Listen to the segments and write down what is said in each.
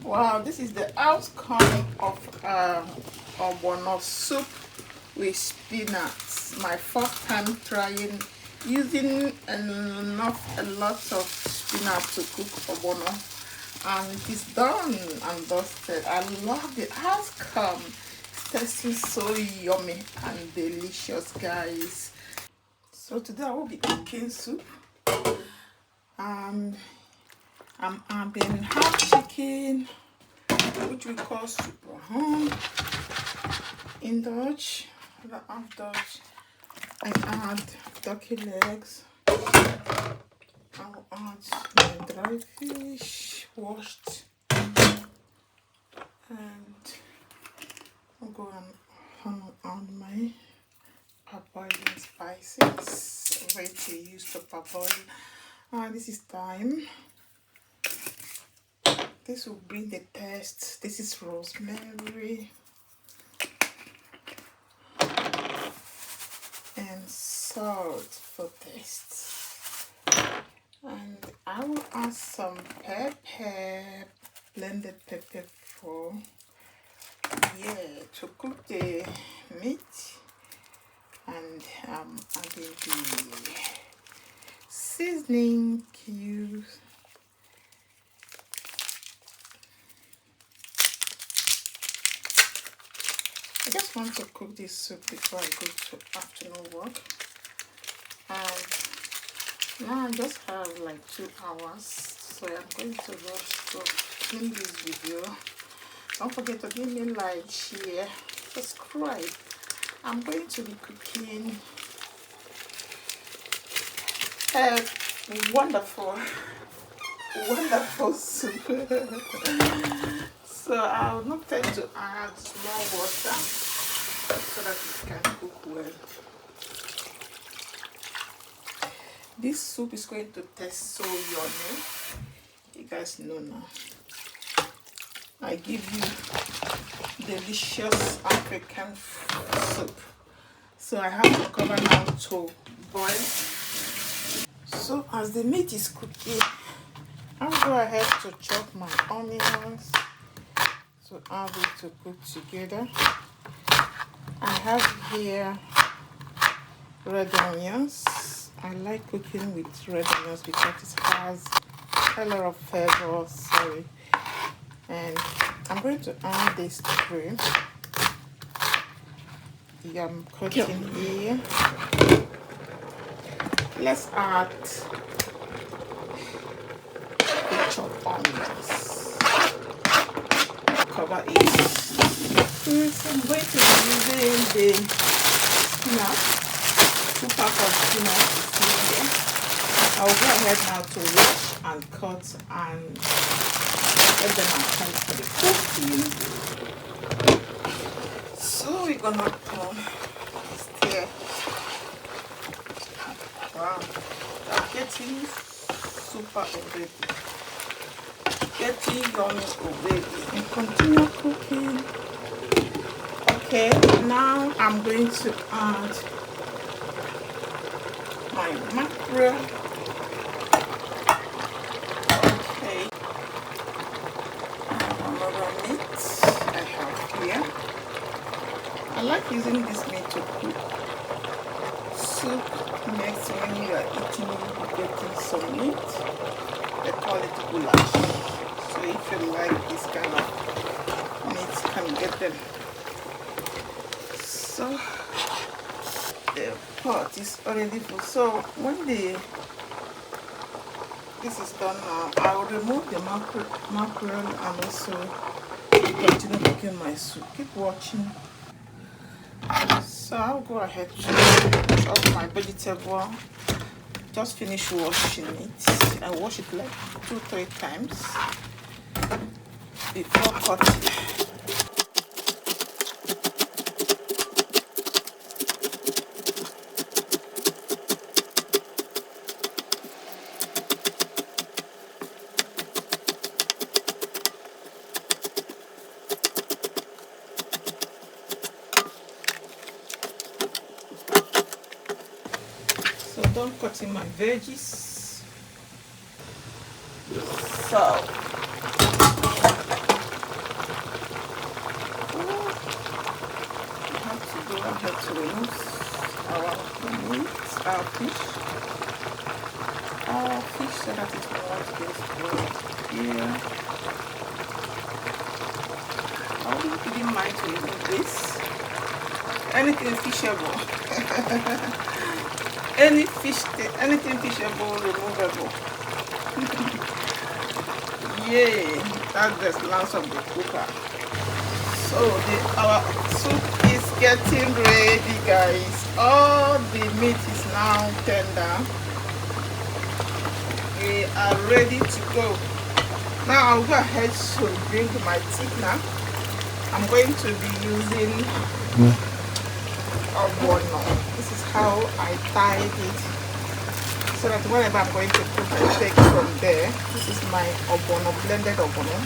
Wow, this is the outcome of ogbono soup with spinach. My first time trying using a lot of spinach to cook ogbono, and it is done and dusted. I love the outcome. It's tasting so yummy and delicious, guys. So today I will be cooking soup. I'm adding half chicken, which we call soup in Dutch. Half Dutch. I add turkey legs. I'll add my dry fish, washed, and I'll go and add my parboiling spices. Ready to use for parboiling. This is thyme. This will bring the taste. This is rosemary and salt for taste. And I will add some pepper, blended pepper for to cook the meat. And I'm adding the seasoning cubes. I just want to cook this soup before I go to afternoon work. And now I just have like 2 hours, so I'm going to rush to film this video. Don't forget to give me a like, share, subscribe. I'm going to be cooking a wonderful soup. So I'll not tend to add more water so that it can cook well. This soup is going to taste so yummy. You guys know now. I give you delicious African soup. So I have to cover now to boil. So as the meat is cooking, I'll go ahead to chop my onions to add it to cook together. I have here red onions. I like cooking with red onions because it has a lot of flavor. Sorry. And I'm going to add this cream. I'm cutting here. Let's add the chopped onions. Cover it. First, I'm going to be using the spinach. 2 packs of spinach is here. I'll go ahead now to wash and cut and let them aside for the cooking. So we're gonna stir. Wow, they're getting super already. Getting yummy already. And continue cooking. Okay, now I'm going to add my mackerel. Okay, another meat I have here. I like using this meat to cook soup. Next, when you are eating, getting some meat, they call it goulash. So if you like this kind of meat, you can get them. So the pot is already full. So when this is done now, I will remove the mackerel and also continue cooking my soup. Keep watching. So I'll go ahead to chop my vegetable. Just finish washing it. I wash it like 2-3 times before cutting. So don't cut in my veggies. So fish. Our fish so that it will not get wet here. I wouldn't mind to use this. Anything fishable. Anything fishable, removable. Yay! That's the last of the cooker. So our soup is getting ready, guys. All the meat is now tender. We are ready to go. Now I'll go ahead to bring my thickener. I'm going to be using ogbono. This is how I tied it, so that whenever I'm going to cook, I take from there. This is my ogbono, blended ogbono.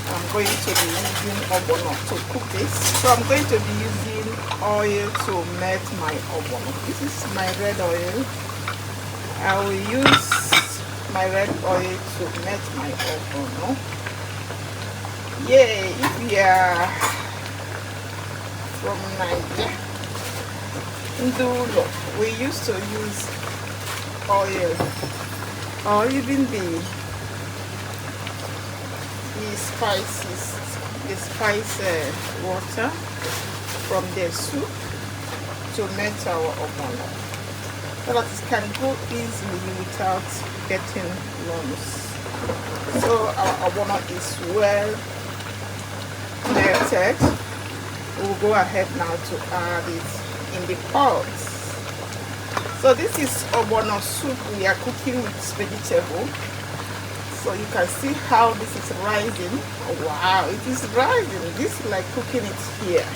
I'm going to be using ogbono to cook this. So I'm going to be using oil to melt my ogbono. This is my red oil. I will use my red oil to melt my ogbono. Yay! If we are from Naija, we used to use oil, or even the spices, the spice water from the soup to melt our ogbono, so that it can go easily without getting lumps. So our ogbono is well melted. We'll go ahead now to add it in the pots. So this is ogbono soup. We are cooking with vegetable. So you can see how this is rising. Wow, it is rising. This is like cooking it here.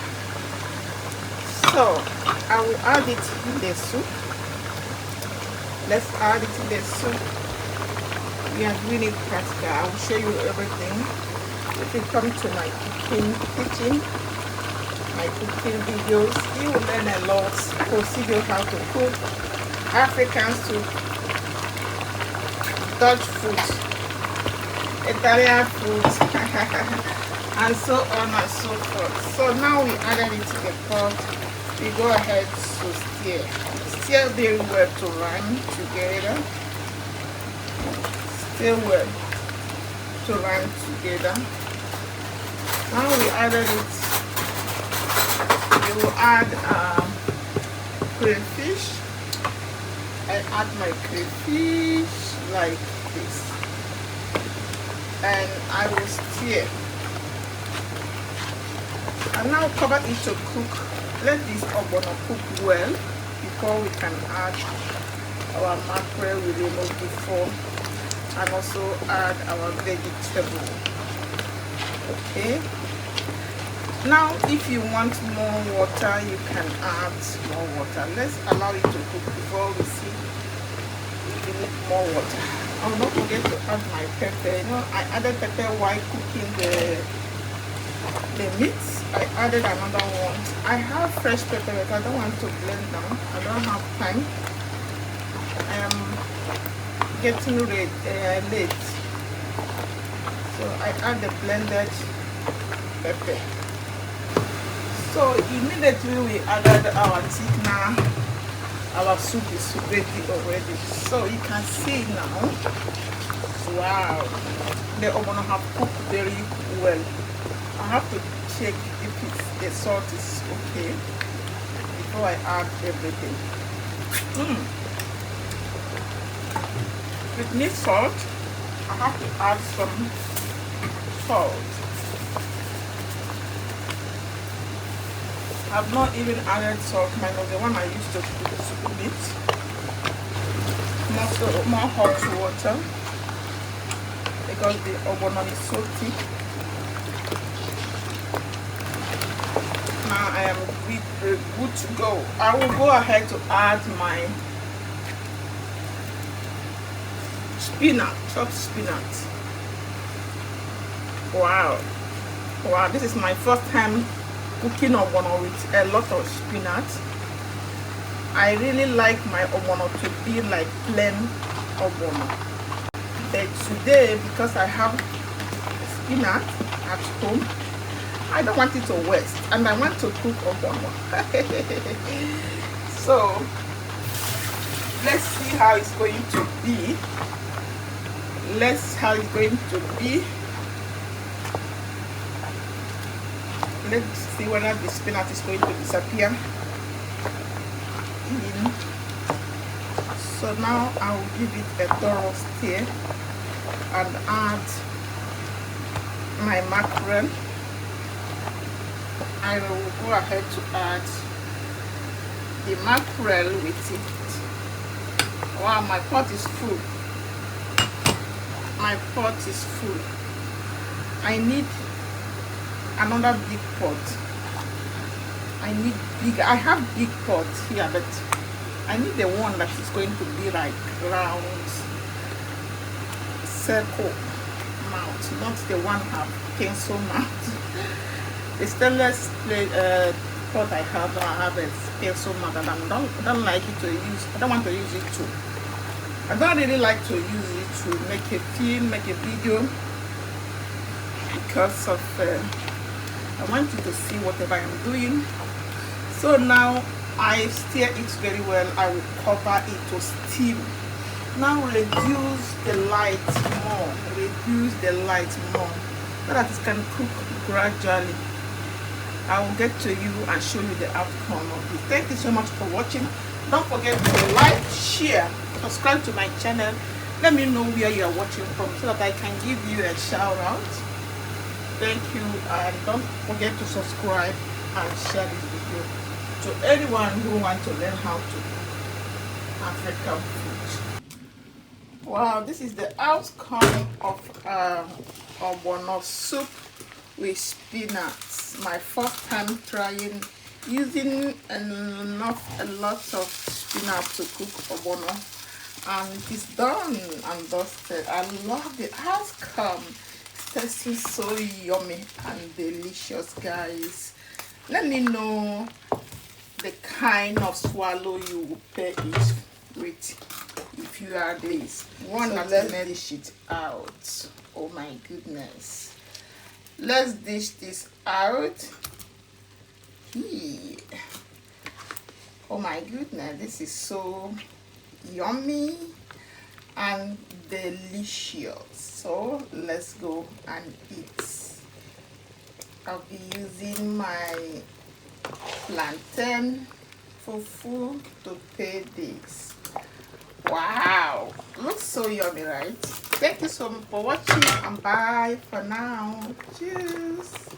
So I will add it in the soup. Let's add it in the soup. We are doing it practical. I will show you everything. If you come to my cooking kitchen, my cooking videos, you will learn a lot. Procedure how to cook African soup, Dutch food, Italian food, and so on and so forth. So now we added it to the pot. We go ahead to stir. Stir very well to run together. Stir well to run together. Now we added it. We will add crayfish. I add my crayfish like this, and I will stir. And now cover it to cook. Let this ogbono cook well before we can add our mackerel we removed before, and also add our vegetable. Okay. Now if you want more water, you can add more water. Let's allow it to cook before we see if we need more water. I'll not forget to add my pepper. You know, I added pepper while cooking the meat. I added another one. I have fresh pepper, but I don't want to blend them. I don't have time. I am getting late. So I add the blended pepper. So immediately we added our thickener. Our soup is ready already. So you can see now. Wow, the ogbono have cooked very well. I have to check if the salt is okay before I add everything. With this salt, I have to add some salt. I've not even added salt minus the one I used to cook the soup with. More hot water because the ogbono is so thick. Now I am good to go. I will go ahead to add my spinach, chopped spinach. Wow, this is my first time cooking ogbono with a lot of spinach. I really like my ogbono to be like plain ogbono, but today because I have spinach at home, I don't want it to waste and I want to cook ogbono. So let's see how it's going to be. Let's how it's going to be. Let's see whether the spinach is going to disappear in. So now I will give it a thorough stir and add my mackerel. I will go ahead to add the mackerel with it. Wow, my pot is full. My pot is full. I need another big pot. I need big. I have big pot here, but I need the one that is going to be like round circle mouth, not the one have pencil mouth. The stainless pot I have a pencil mouth, and I don't like it to use. I don't want to use it too. I don't really like to use it to make a film, make a video, because of I want you to see whatever I'm doing. So now I stir it very well. I will cover it to steam. Now reduce the light more. Reduce the light more so that it can cook gradually. I will get to you and show you the outcome of it. Thank you so much for watching. Don't forget to like, share, subscribe to my channel. Let me know where you are watching from so that I can give you a shout out. Thank you, and don't forget to subscribe and share this video to anyone who wants to learn how to cook African food. Wow, this is the outcome of ogbono soup with spinach. My first time trying using a lot of spinach to cook ogbono, and it's done and dusted. I love the outcome. It's tasting so yummy and delicious, guys. Let me know the kind of swallow you will pair it with if you are this one. So let's dish it out. Oh my goodness, let's dish this out. Oh my goodness, this is so yummy and delicious. So let's go and eat. I'll be using my plantain fufu to pair this. Wow, looks so yummy, right? Thank you so much for watching, and bye for now. Cheers.